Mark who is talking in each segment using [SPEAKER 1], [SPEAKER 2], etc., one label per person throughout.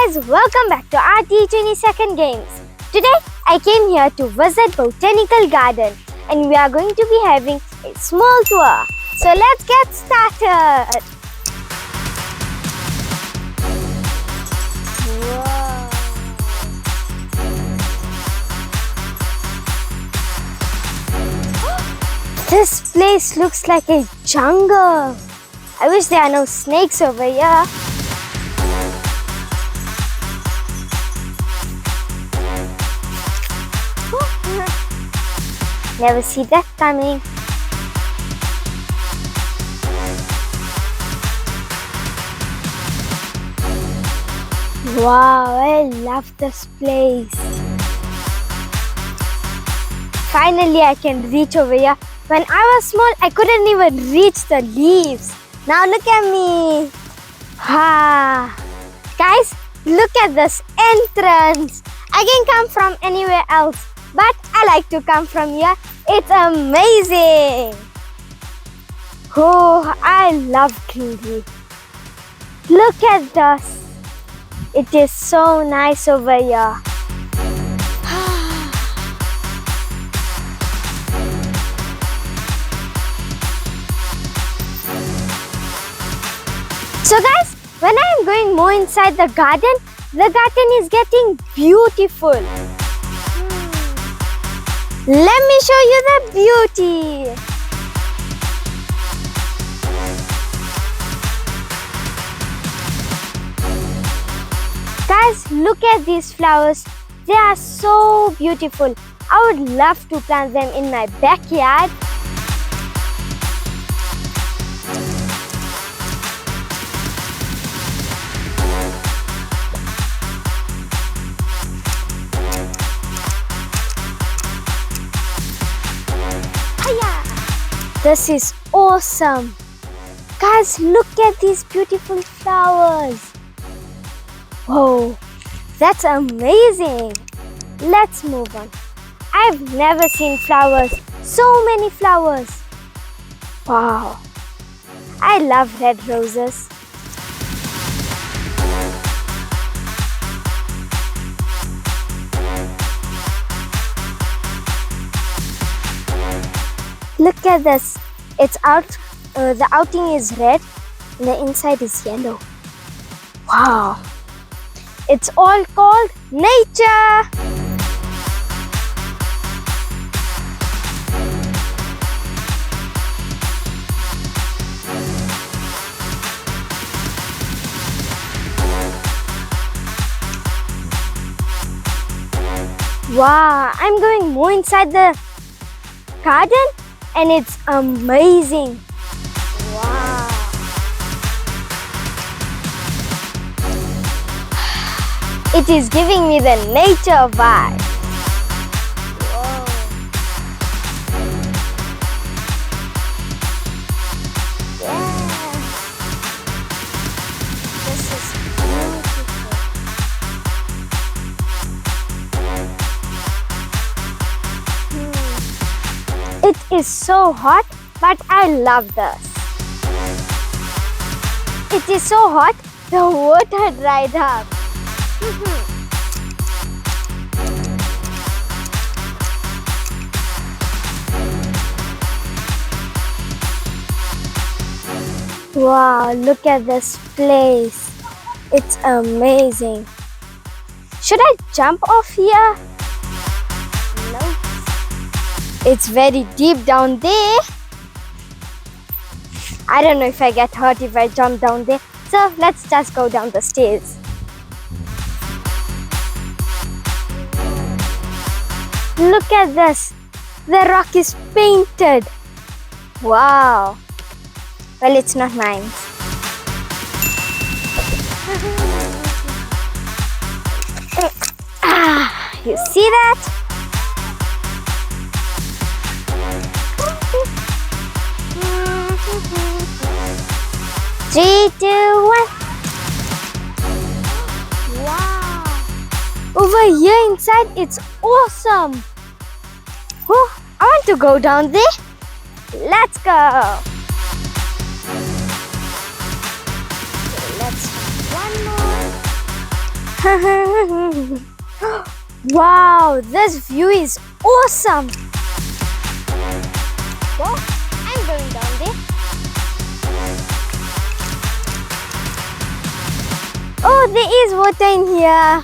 [SPEAKER 1] guys, welcome back to our T22nd Games. Today I came here to visit Botanical Garden and we are going to be having a small tour. So let's get started. Wow. This place looks like a jungle. I wish there are no snakes over here. Never see that coming. Wow, I love this place. Finally, I can reach over here. When I was small, I couldn't even reach the leaves. Now look at me. Guys, look at this entrance. I can come from anywhere else, but I like to come from here. It's amazing. Oh, I love greenery. Look at this. It is so nice over here. So guys, when I am going more inside the garden is getting beautiful. Let me show you the beauty. Guys, look at these flowers. They are so beautiful. I would love to plant them in my backyard. This is awesome. Guys, look at these beautiful flowers. Whoa, that's amazing. Let's move on. I've never seen flowers, so many flowers. Wow, I love red roses. Look at this. It's out. The outing is red and the inside is yellow. Wow. It's all called nature. Wow. I'm going more inside the garden. And it's amazing. Wow. It is giving me the nature vibe. Whoa. Yeah. This is beautiful. It is so hot, but I love this. It is so hot, the water dried up. Wow, look at this place. It's amazing. Should I jump off here? No. It's very deep down there. I don't know if I get hurt if I jump down there. So let's just go down the stairs. Look at this. The rock is painted. Wow. Well, it's not mine. You see that? 3, 2, 1. Wow. Over here inside, it's awesome. Oh, I want to go down there. Let's go. Let's try one more. Wow, this view is awesome. Whoa, I'm going down there. Oh, there is water in here.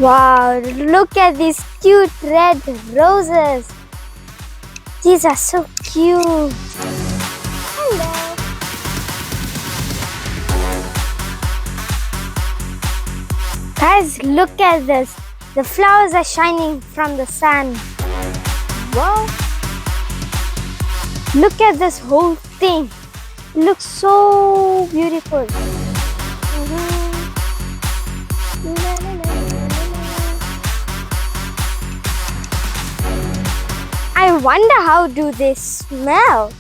[SPEAKER 1] Wow, look at these cute red roses. These are so cute. Hello. Guys, look at this. The flowers are shining from the sun. Wow. Look at this whole thing. It looks so beautiful. I wonder how do they smell.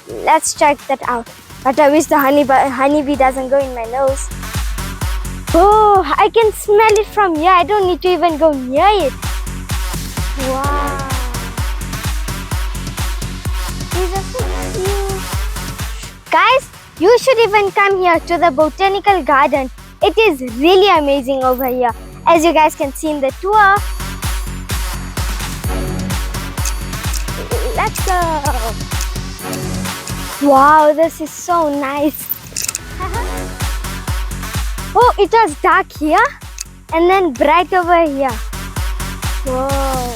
[SPEAKER 1] Let's check that out. But I wish the honeybee doesn't go in my nose. Oh, I can smell it from here. I don't need to even go near it. Wow. These are so cute. Guys, you should even come here to the Botanical Garden. It is really amazing over here. As you guys can see in the tour. Let's go. Wow, this is so nice. Oh, it was dark here and then bright over here. Whoa.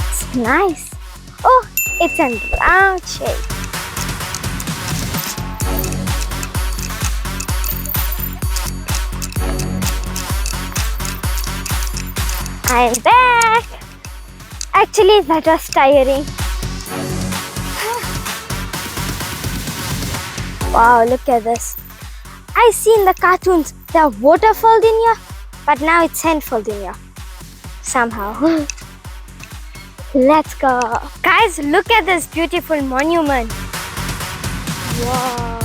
[SPEAKER 1] It's nice. Oh, it's a round shape. I'm back. Actually, that was tiring. Wow, look at this. I see in the cartoons there are waterfalls in here, but now it's sandfalls in here. Somehow. Let's go. Guys, look at this beautiful monument. Wow.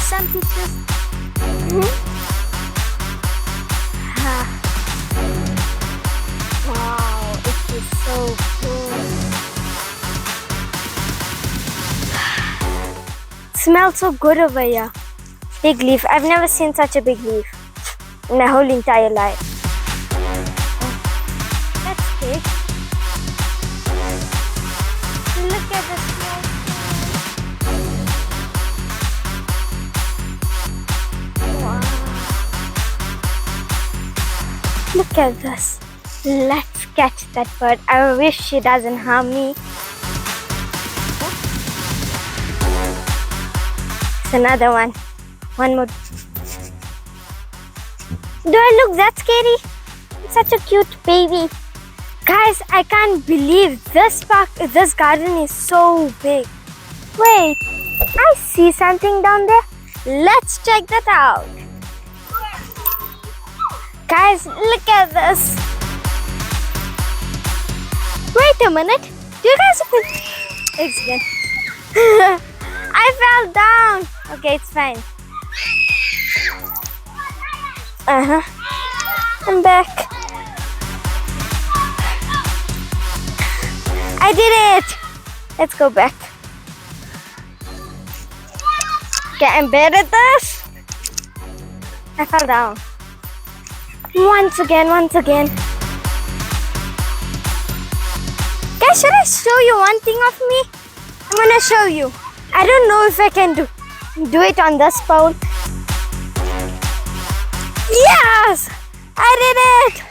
[SPEAKER 1] Some pictures. Wow, it is so cool. Smells so good over here. Big leaf. I've never seen such a big leaf in my whole entire life. Oh, that's big. Look at the small thing. Wow. Look at this. Let's catch that bird. I wish she doesn't harm me. Another one. One more. Do I look that scary? It's such a cute baby. Guys, I can't believe this garden is so big. Wait, I see something down there. Let's check that out. Guys, look at this. Wait a minute. Do you guys it's good. I fell down. Okay, it's fine. I'm back. I did it. Let's go back. Okay, I'm better at this. I fell down. Once again. Guys, should I show you one thing of me? I'm gonna show you. I don't know if I can do it on this pole. Yes! I did it!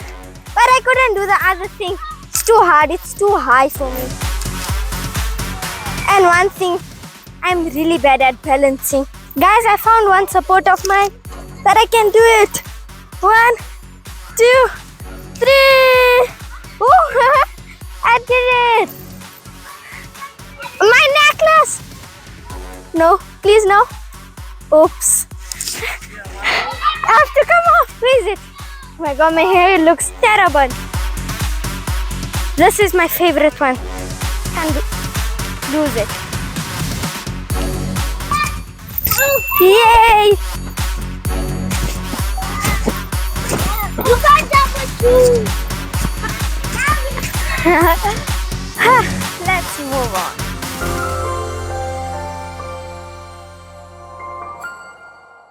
[SPEAKER 1] But I couldn't do the other thing. It's too hard. It's too high for me. And one thing, I'm really bad at balancing. Guys, I found one support of mine that I can do it. 1, 2, 3. Ooh, I did it! My necklace! No, please no. Oops. I have to come off. Where is it? Oh my god, my hair looks terrible. This is my favorite one. Can't lose it. Yay! You got that one too. Let's move on.